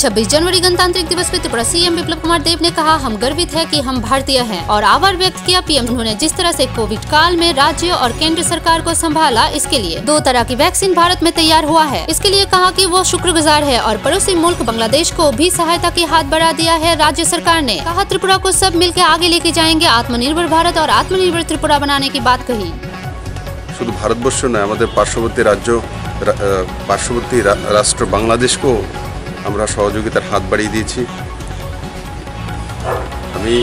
26 जनवरी गणतंत्र दिवस पर त्रिपुरा सीएम विप्लव कुमार देव ने कहा, हम गर्वित है कि हम भारतीय हैं और आभार व्यक्त किया पीएम। उन्होंने जिस तरह से कोविड काल में राज्य और केंद्र सरकार को संभाला, इसके लिए 2 तरह की वैक्सीन भारत में तैयार हुआ है। इसके लिए कहा कि वो शुक्रगुजार है और पड़ोसी मुल्क बांग्लादेश को भी सहायता की हाथ बढ़ा दिया है राज्य सरकार ने। कहा, त्रिपुरा को सब मिलकर आगे लेके जाएंगे, आत्मनिर्भर भारत और आत्मनिर्भर त्रिपुरा बनाने की बात कही। शुद्ध भारतवर्ष नয়, আমাদের পার্শ্ববর্তী রাষ্ট্র বাংলাদেশকে আমরা সহযোগিতার হাত বাড়িয়ে দিয়েছি। আমি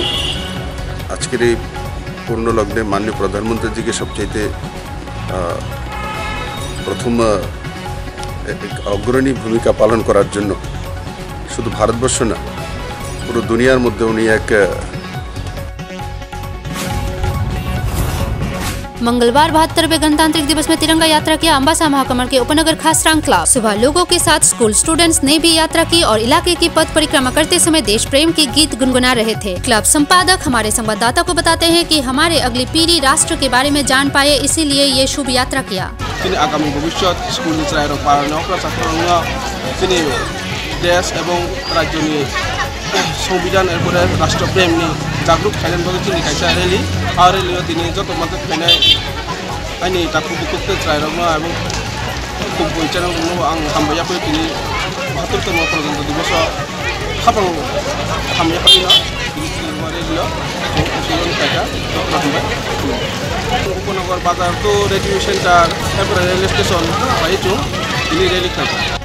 আজকের এই পূর্ণ লগ্নে মাননীয় প্রধানমন্ত্রীজিকে সবচাইতে প্রথম অগ্রণী ভূমিকা পালন করার জন্য শুধু ভারতবর্ষ না, পুরো দুনিয়ার মধ্যে উনি এক मंगलवार 72वें गणतंत्र दिवस में तिरंगा यात्रा किया अम्बासा महाकमल के उपनगर खासरांग क्लब। सुबह लोगों के साथ स्कूल स्टूडेंट्स ने भी यात्रा की और इलाके की पथ परिक्रमा करते समय देश प्रेम की गीत गुनगुना रहे थे। क्लब संपादक हमारे संवाददाता को बताते हैं कि हमारे अगली पीढ़ी राष्ट्र के बारे में जान पाए, इसीलिए ये शुभ यात्रा किया। आगामी भविष्य स्कूल देश एवं राज्य संविधान राष्ट्र प्रेम जागरूक खायन खाई रेली और रेली दिन जो मत फैनाय आनी ताकू बुकुते ट्रायरमा एवं खूब बयचान हामबाया फै दिन 72तम प्रजातंत्र दिवस खापां हामया फैना रेलियो उपनगर बाजार तो रेडियो सेंटर रेलवे स्टेशन बायचू दिल्ली रेली खाई।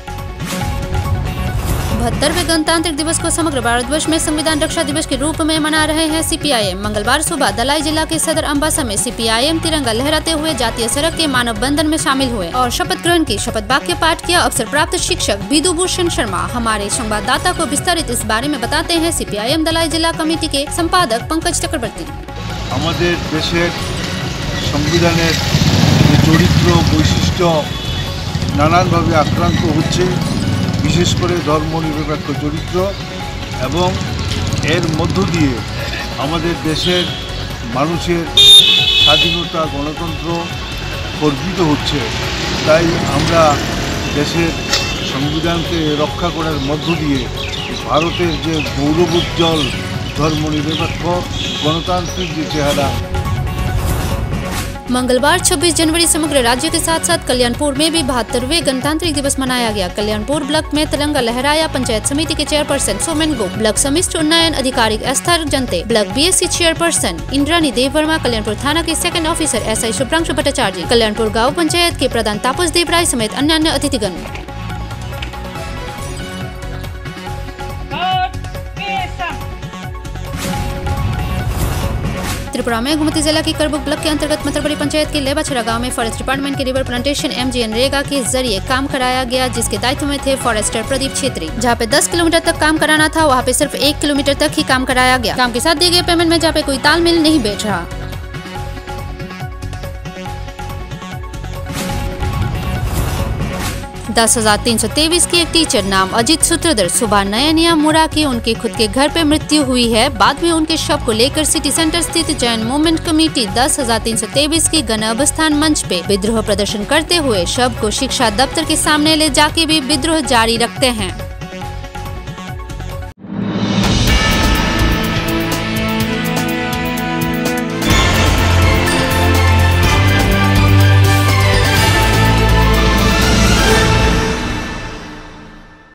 72वें गणतंत्र दिवस को समग्र भारतवर्ष में संविधान रक्षा दिवस के रूप में मना रहे हैं सीपीआईएम। मंगलवार सुबह दलाई जिला के सदर अम्बासा में सीपीआईएम तिरंगा लहराते हुए जातीय सड़क के मानव बंधन में शामिल हुए और शपथ ग्रहण की। शपथ वाक्य पाठ किया अवसर प्राप्त शिक्षक विदु भूषण शर्मा। हमारे संवाददाता को विस्तारित इस बारे में बताते हैं सीपीआईएम दलाई जिला कमेटी के संपादक पंकज चक्रवर्ती। আমাদের দেশের সংবিধানের চরিত্র বৈশিষ্ট্য নানানভাবে আক্রান্ত হচ্ছে, বিশেষ করে ধর্মনিরপেক্ষ চরিত্র এবং এর মধ্য দিয়ে আমাদের দেশের মানুষের স্বাধীনতা গণতন্ত্র খর্বিত হচ্ছে। তাই আমরা দেশের সংবিধানকে রক্ষা করার মধ্য দিয়ে ভারতের যে গৌরবোজ্জ্বল ধর্মনিরপেক্ষ গণতান্ত্রিক যে চেহারা। मंगलवार 26 जनवरी समग्र राज्य के साथ साथ कल्याणपुर में भी 72वें गणतंत्र दिवस मनाया गया। कल्याणपुर ब्लॉक में तिरंगा लहराया पंचायत समिति के चेयरपर्सन सोमेन गो, ब्लॉक समिष्ट उन्नयन अधिकारी एस्थर जनते, ब्लॉक बीएससी चेयरपर्सन इंद्रानी देव वर्मा, कल्याणपुर थाना के second officer SI Shubhranshu Bhattacharya, Kalyanpur गाँव पंचायत के प्रधान तापस देवराय समेत अन्य अतिथिगण। त्रिपुरा में गोमती जिला की करबुक ब्लॉक के अंतर्गत मतरबड़ी पंचायत के लेबाछड़ा गांव में फॉरेस्ट डिपार्टमेंट के रिवर प्लांटेशन MGNरेगा के जरिए काम कराया गया, जिसके दायित्व में थे फॉरेस्टर प्रदीप छेत्री। जहां पे 10 किलोमीटर तक काम कराना था, वहां पे सिर्फ 1 किलोमीटर तक ही काम कराया गया। काम के साथ दिए गए पेमेंट में जहाँ पे कोई तालमेल नहीं बैठ रहा। 10,323 की एक टीचर नाम अजित सूत्रधर सुबह नयनिया मुरा की उनके खुद के घर पे मृत्यु हुई है। बाद में उनके शव को लेकर सिटी सेंटर स्थित जैन मूवमेंट कमेटी 10,323 की गण अवस्थान मंच पे विद्रोह प्रदर्शन करते हुए शव को शिक्षा दफ्तर के सामने ले जाके भी विद्रोह जारी रखते हैं।